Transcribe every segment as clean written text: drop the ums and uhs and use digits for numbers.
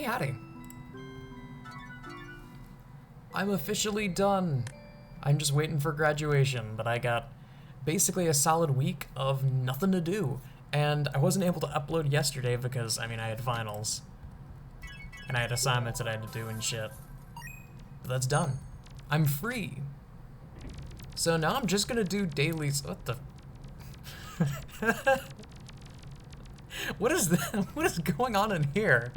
Hey, howdy. I'm officially done. I'm just waiting for graduation, but I got basically a solid week of nothing to do. And I wasn't able to upload yesterday because, I had finals. And I had assignments that I had to do and shit. But that's done. I'm free. So now I'm just gonna do dailies. What the? What is that? What is going on in here?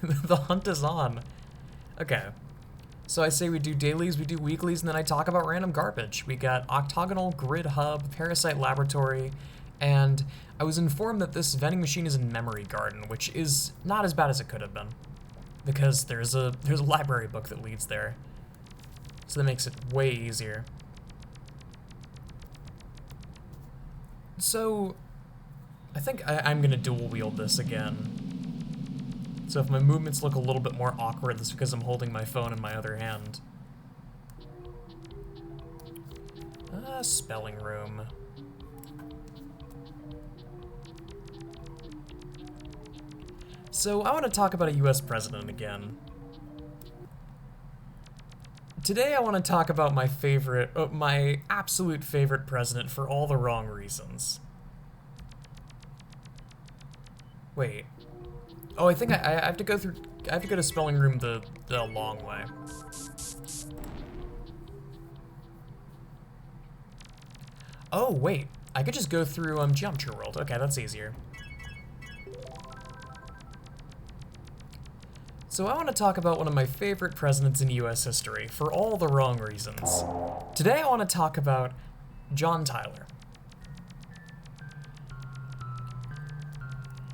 The hunt is on. Okay. So I say we do dailies, we do weeklies, and then I talk about random garbage. We got Octagonal, Grid Hub, Parasite Laboratory, and I was informed that this vending machine is in Memory Garden, which is not as bad as it could have been. Because there's a library book that leads there. So that makes it way easier. So, I think I'm gonna dual wield this again. So if my movements look a little bit more awkward, that's because I'm holding my phone in my other hand. Spelling room. So I want to talk about a US president again. Today I want to talk about my favorite, my absolute favorite president for all the wrong reasons. Wait. Oh, I think I have to go through. I have to go to spelling room the long way. Oh wait, I could just go through Geometry World. Okay, that's easier. So I want to talk about one of my favorite presidents in U.S. history for all the wrong reasons. Today I want to talk about John Tyler.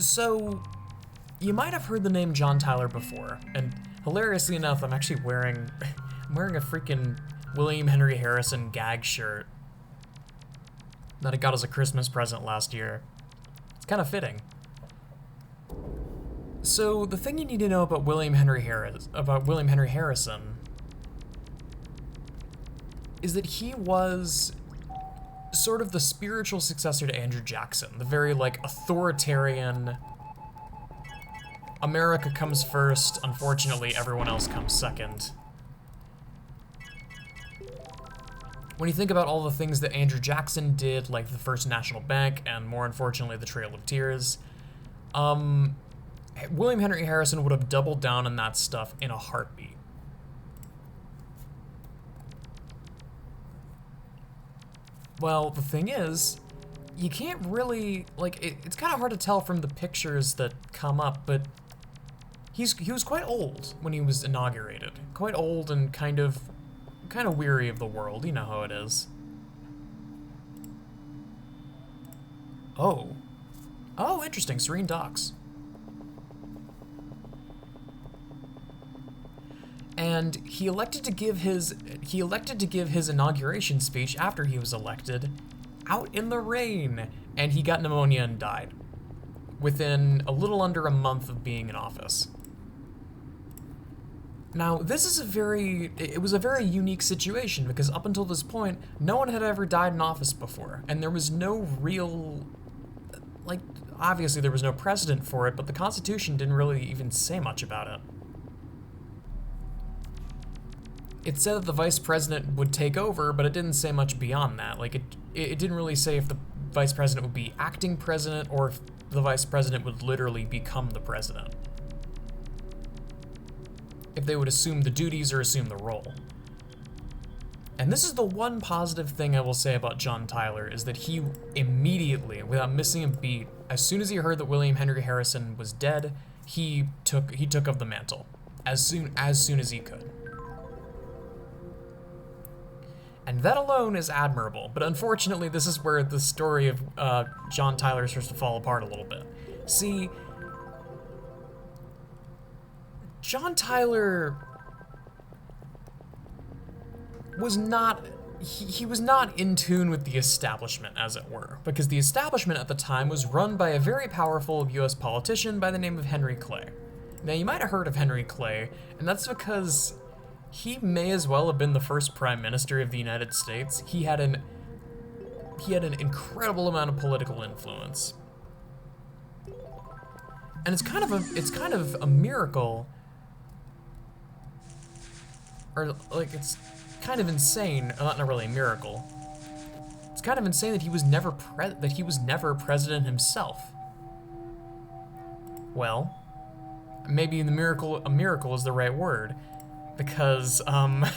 So, you might have heard the name John Tyler before, and hilariously enough, I'm actually wearing I'm wearing a freaking William Henry Harrison gag shirt that I got as a Christmas present last year. It's kind of fitting. So the thing you need to know about William Henry Harrison is that he was sort of the spiritual successor to Andrew Jackson, the very authoritarian America comes first, unfortunately everyone else comes second. When you think about all the things that Andrew Jackson did, like the First National Bank, and more unfortunately the Trail of Tears, William Henry Harrison would have doubled down on that stuff in a heartbeat. Well, the thing is, you can't really, it's kind of hard to tell from the pictures that come up, but he was quite old when he was inaugurated. Quite old and kind of weary of the world. You know how it is. Oh. Oh, interesting. Serene Docks. And he elected to give his inauguration speech after he was elected out in the rain, and he got pneumonia and died within a little under a month of being in office. Now, this is it was a very unique situation because up until this point, no one had ever died in office before, and there was no real, obviously there was no precedent for it, but the Constitution didn't really even say much about it. It said that the vice president would take over, but it didn't say much beyond that. It didn't really say if the vice president would be acting president or if the vice president would literally become the president. If they would assume the duties or assume the role. And this is the one positive thing I will say about John Tyler, is that he immediately, without missing a beat, as soon as he heard that William Henry Harrison was dead, he took up the mantle as soon as he could. And that alone is admirable, but unfortunately this is where the story of John Tyler starts to fall apart a little bit. See, John Tyler was not in tune with the establishment, as it were, because the establishment at the time was run by a very powerful US politician by the name of Henry Clay. Now, you might have heard of Henry Clay, and that's because he may as well have been the first prime minister of the United States. He had an incredible amount of political influence. And it's kind of a miracle, or like it's kind of insane. Not really a miracle. It's kind of insane that he was never president himself. Well, maybe a miracle is the right word, because the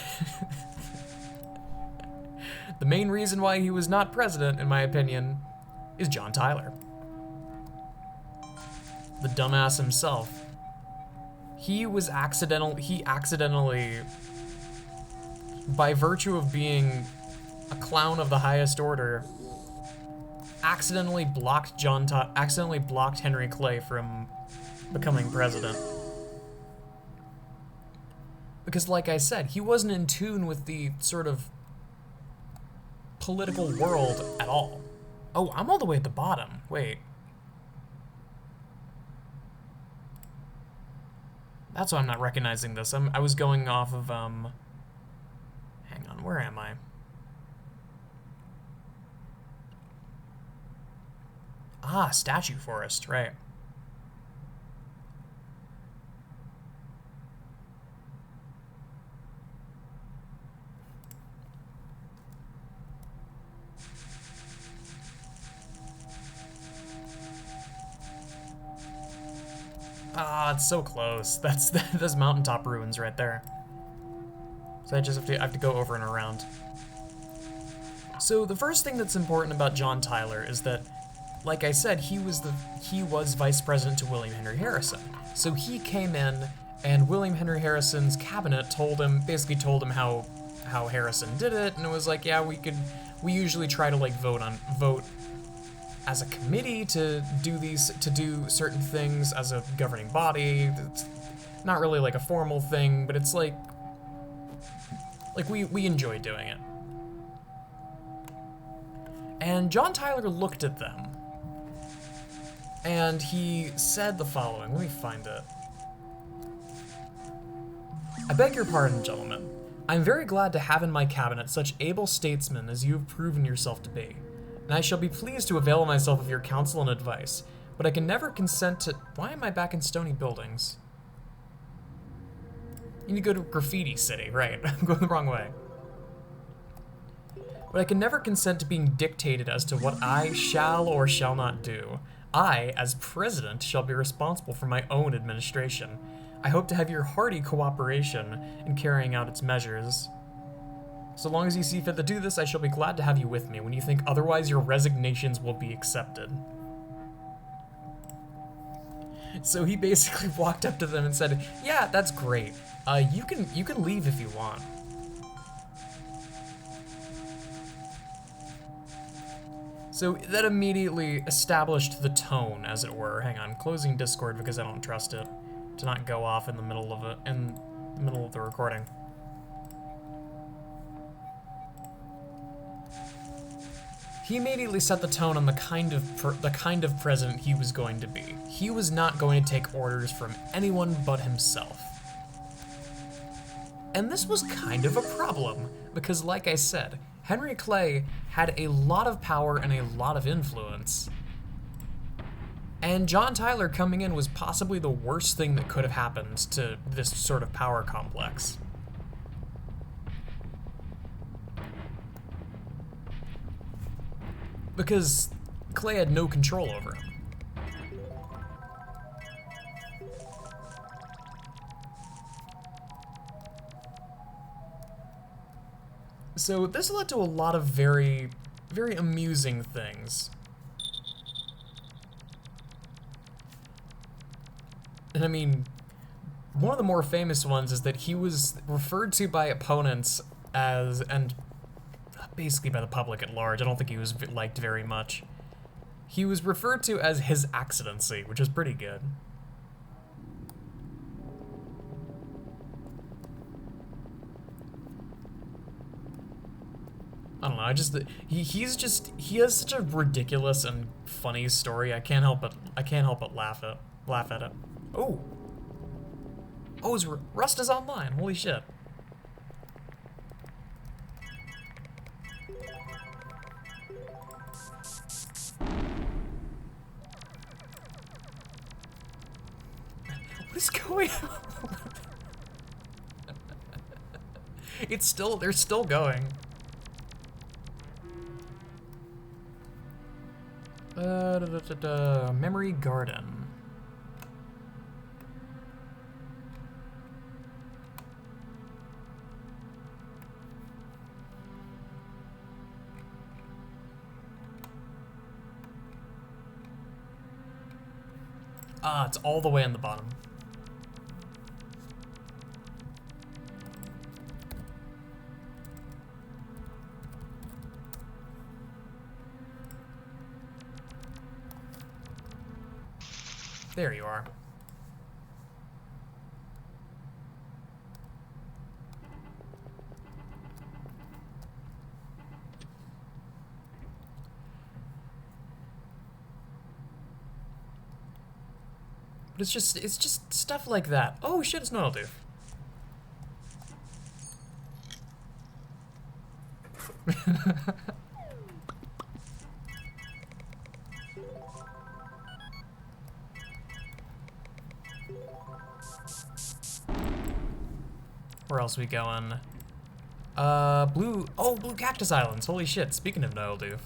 main reason why he was not president, in my opinion, is John Tyler. The dumbass himself. He accidentally, by virtue of being a clown of the highest order, accidentally blocked Henry Clay from becoming president. Because like I said, he wasn't in tune with the sort of political world at all. Oh, I'm all the way at the bottom. Wait. That's why I'm not recognizing this. I was going off of, hang on, where am I? Ah, Statue Forest, right. Ah, it's so close. That's those mountaintop ruins right there. So I have to go over and around. So the first thing that's important about John Tyler is that, like I said, he was vice president to William Henry Harrison. So he came in, and William Henry Harrison's cabinet basically told him how Harrison did it, and it was like, yeah, we usually try to like vote as a committee to do certain things as a governing body. It's not really like a formal thing, but it's like we enjoy doing it. And John Tyler looked at them, and he said the following. Let me find it. I beg your pardon, gentlemen. I'm very glad to have in my cabinet such able statesmen as you have proven yourself to be, and I shall be pleased to avail myself of your counsel and advice, but I can never consent to— Why am I back in Stony Buildings? You need to go to Graffiti City, right. I'm going the wrong way. But I can never consent to being dictated as to what I shall or shall not do. I, as president, shall be responsible for my own administration. I hope to have your hearty cooperation in carrying out its measures. So long as you see fit to do this, I shall be glad to have you with me. When you think otherwise, your resignations will be accepted. So he basically walked up to them and said, yeah, that's great. You can leave if you want. So that immediately established the tone, as it were. Hang on, closing Discord because I don't trust it to not go off in the middle of the recording. He immediately set the tone on the kind of president he was going to be. He was not going to take orders from anyone but himself. And this was kind of a problem, because like I said, Henry Clay had a lot of power and a lot of influence. And John Tyler coming in was possibly the worst thing that could have happened to this sort of power complex. Because Clay had no control over him. So this led to a lot of very, very amusing things. And I mean, one of the more famous ones is that he was referred to by opponents as, and basically by the public at large, I don't think he was liked very much. He was referred to as His Accidency, which is pretty good. I don't know, he has such a ridiculous and funny story. I can't help but laugh at it. Oh, Rust is online. Holy shit. What is going on? It's still, they're still going. Memory Garden. Ah, it's all the way on the bottom. There you are. But it's just stuff like that. Oh shit, it's not Doof. Where else we going? Blue Cactus Islands. Holy shit, speaking of Noel Doof.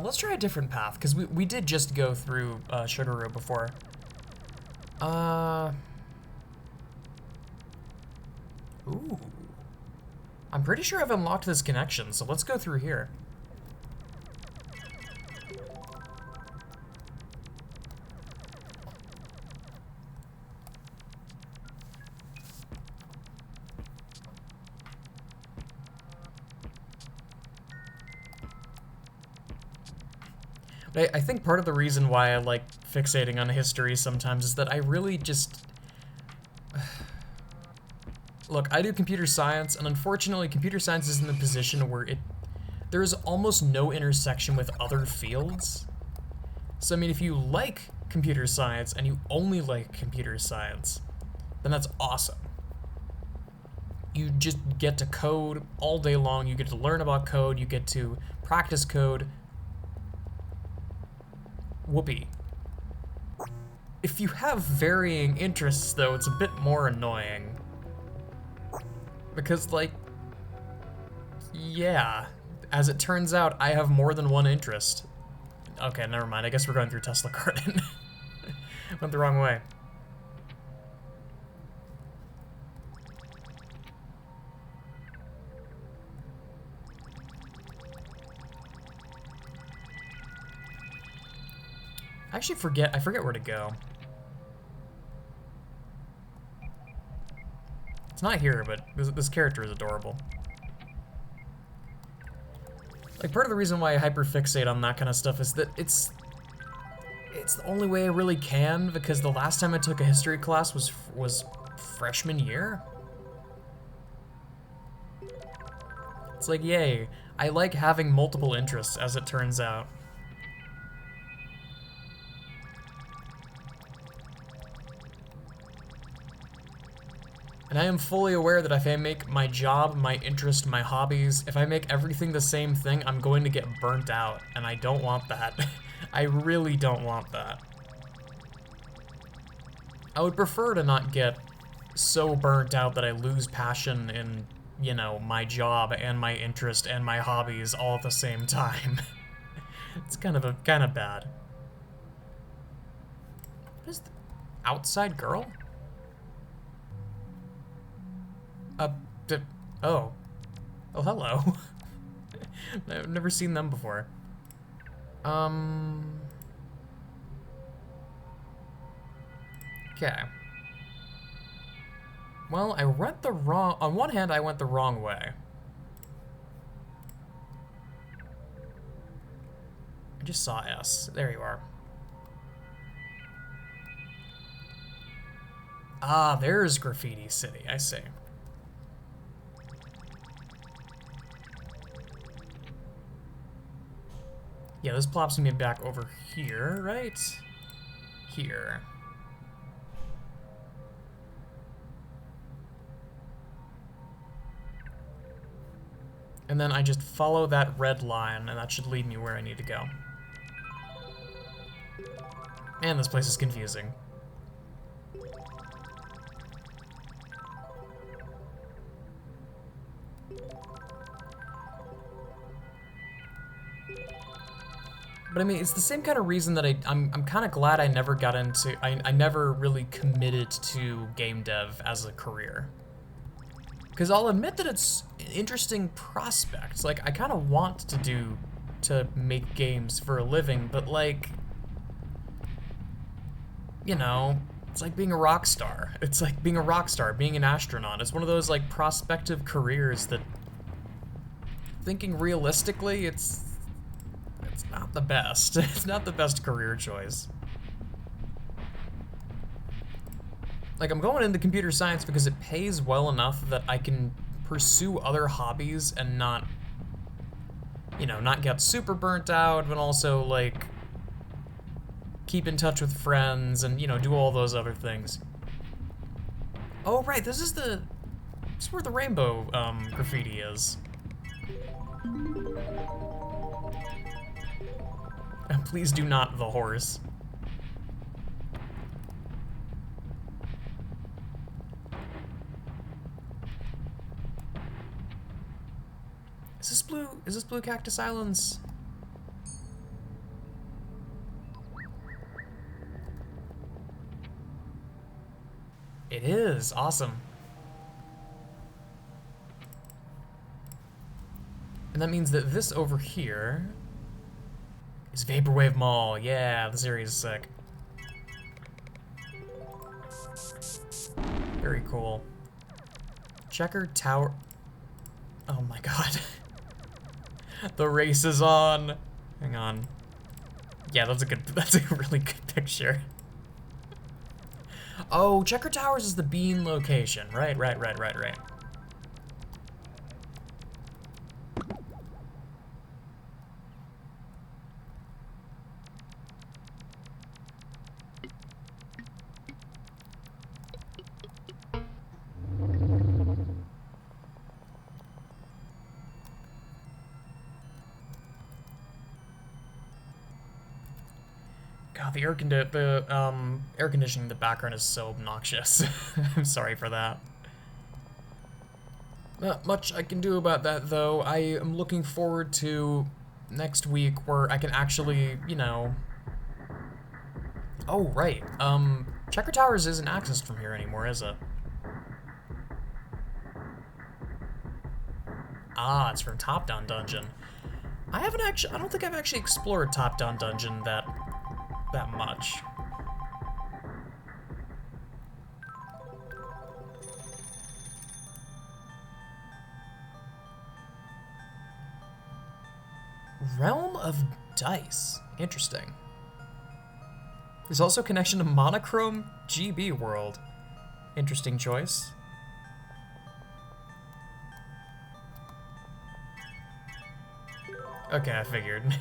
Let's try a different path, because we did just go through, Sugaru before. Ooh. I'm pretty sure I've unlocked this connection, so let's go through here. I think part of the reason why I like fixating on history sometimes is that I really just... Look, I do computer science, and unfortunately computer science is in the position where there is almost no intersection with other fields. So I mean, if you like computer science and you only like computer science, then that's awesome. You just get to code all day long, you get to learn about code, you get to practice code. Whoopee. If you have varying interests, though, it's a bit more annoying. Because, like, yeah, as it turns out, I have more than one interest. Okay, never mind. I guess we're going through Tesla Garden. Went the wrong way. I forget where to go. It's not here, but this character is adorable. Like, part of the reason why I hyperfixate on that kind of stuff is that it's the only way I really can, because the last time I took a history class was freshman year. It's like, yay, I like having multiple interests, as it turns out. And I am fully aware that if I make my job, my interest, my hobbies, if I make everything the same thing, I'm going to get burnt out, and I don't want that. I really don't want that. I would prefer to not get so burnt out that I lose passion in, you know, my job and my interest and my hobbies all at the same time. It's kind of bad. What is the outside girl? Oh. Oh, hello. I've never seen them before. Okay. Well, I went the wrong... On one hand, I went the wrong way. I just saw S. There you are. Ah, there's Graffiti City. I see. Yeah, this plops me back over here, right? Here. And then I just follow that red line, and that should lead me where I need to go. Man, this place is confusing. But I mean, it's the same kind of reason that I'm kind of glad I never got into, I never really committed to game dev as a career. Because I'll admit that it's an interesting prospect. Like, I kind of want to make games for a living, but like, you know, it's like being a rock star. It's like being a rock star, being an astronaut. It's one of those like prospective careers that, thinking realistically, it's not the best. It's not the best career choice. Like, I'm going into computer science because it pays well enough that I can pursue other hobbies and not, you know, not get super burnt out, but also, like, keep in touch with friends and, you know, do all those other things. Oh, right, this is where the rainbow, graffiti is. And please do not the horse. Is this Blue Cactus Islands? It is, awesome. And that means that this over here is Vaporwave Mall. Yeah, this area is sick. Very cool. Checker Tower. Oh my god. The race is on. Hang on. Yeah, that's a really good picture. Oh, Checker Towers is the bean location. Right. God, the air conditioning in the background is so obnoxious. I'm sorry for that. Not much I can do about that, though. I am looking forward to next week where I can actually, you know... Oh, right. Checker Towers isn't accessed from here anymore, is it? Ah, it's from Top Down Dungeon. I don't think I've actually explored Top Down Dungeon that much. Realm of Dice. Interesting. There's also connection to Monochrome GB World. Interesting choice. Okay, I figured.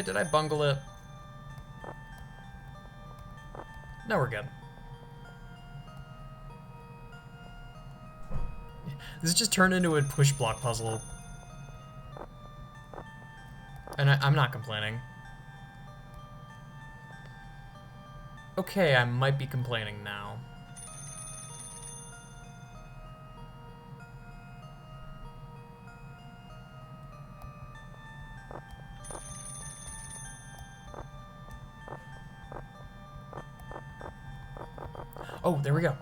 Did I bungle it? No, we're good. This just turned into a push block puzzle. And I'm not complaining. Okay, I might be complaining now. Oh, there we go.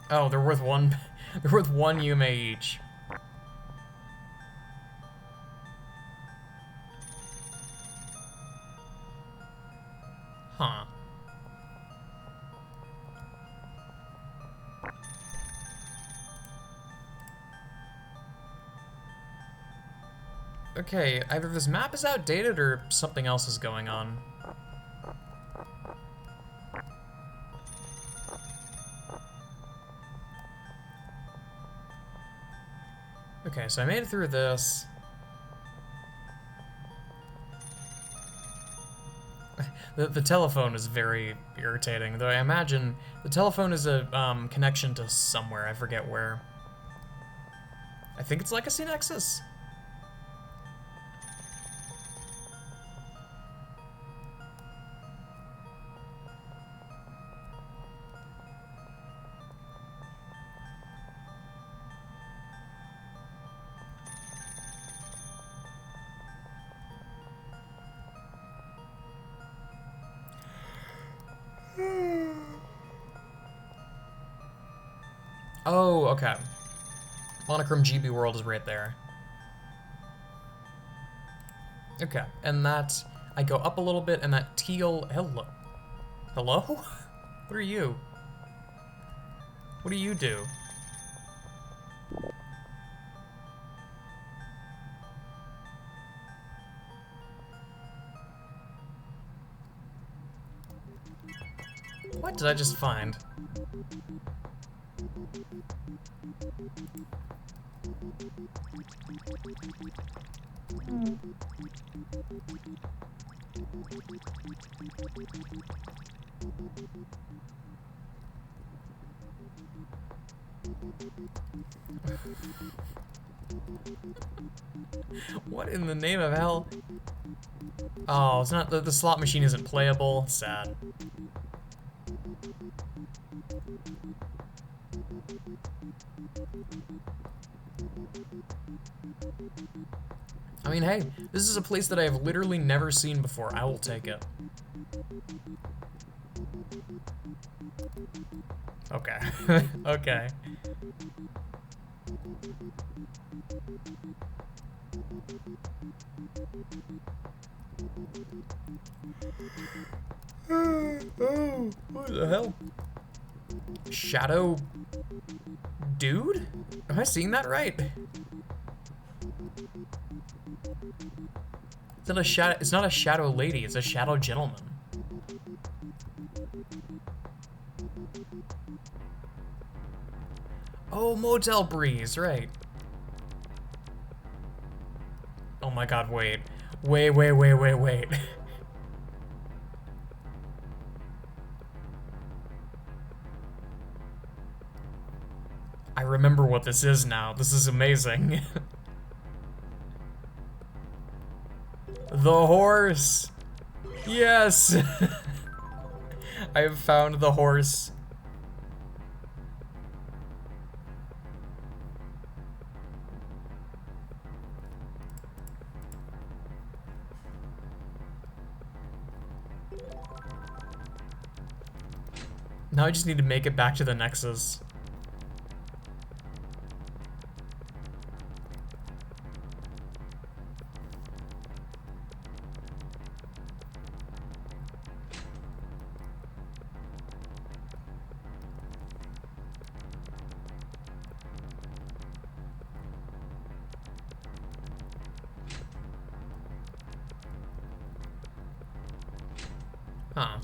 Oh, they're worth one. They're worth one Yume each. Huh. Okay, either this map is outdated or something else is going on. Okay, so I made it through this. The telephone is very irritating, though I imagine the telephone is a connection to somewhere, I forget where. I think it's Legacy Nexus. Oh, okay. Monochrome GB World is right there. Okay, and that, I go up a little bit, and that teal, hello. Hello? What are you? What do you do? What did I just find? What in the name of hell? Oh, it's not, the slot machine isn't playable. Sad. I mean, hey, this is a place that I have literally never seen before. I will take it. Okay. Okay. Oh, what the hell? Shadow dude? Am I seeing that right? It's not a shadow, it's not a shadow lady, it's a shadow gentleman. Oh, Motel Breeze, right. Oh my god, wait. Wait. I remember what this is now. This is amazing. The horse! Yes! I have found the horse. Now I just need to make it back to the Nexus. Huh.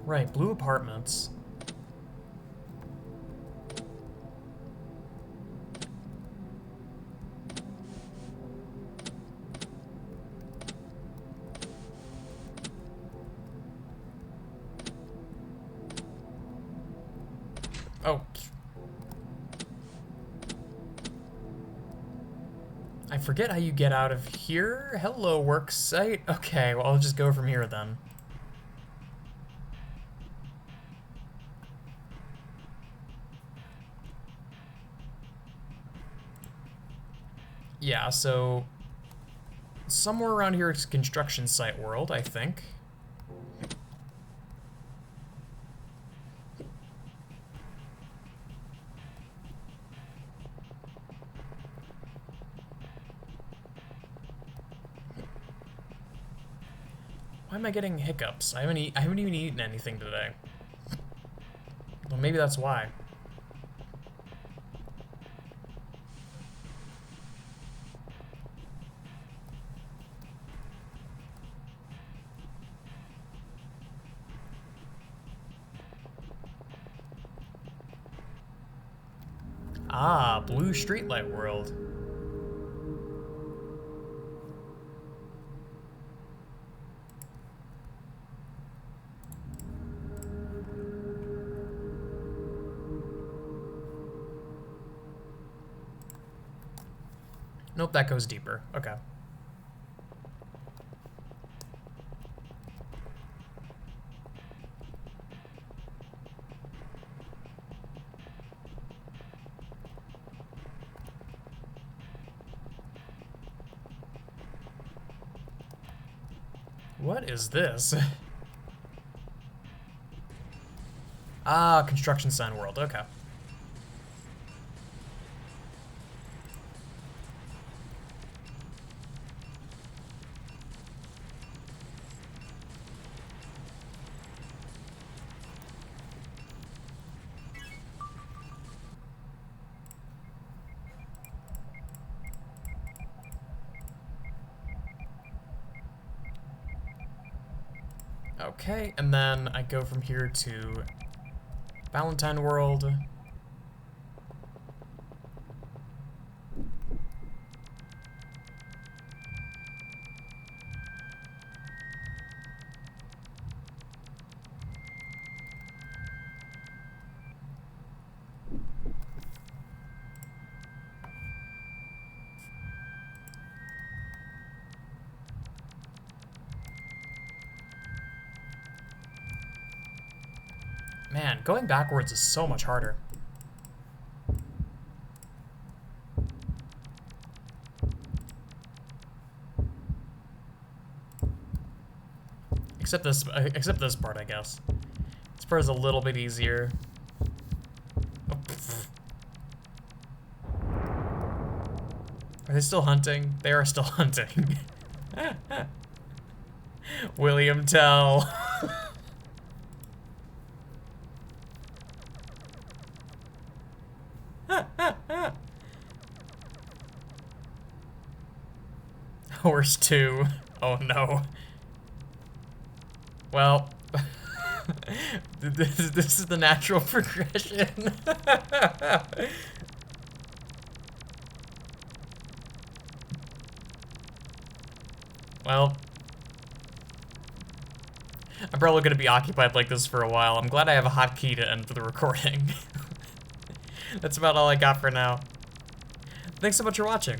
Right, blue apartments. Oh. I forget how you get out of here. Hello, work site. Okay, well, I'll just go from here then. Yeah, so somewhere around here is construction site world, I think. Why am I getting hiccups? I haven't even eaten anything today. Well, maybe that's why. Ah, blue streetlight world. Nope, that goes deeper. Okay. What is this? Ah, construction sign world. Okay. Okay, and then I go from here to Valentine World. Man, going backwards is so much harder. Except this part, I guess. This part is a little bit easier. Oh, are they still hunting? They are still hunting. William Tell. Horse 2. Oh no. Well, this is the natural progression. Well, I'm probably going to be occupied like this for a while. I'm glad I have a hotkey to end the recording. That's about all I got for now. Thanks so much for watching.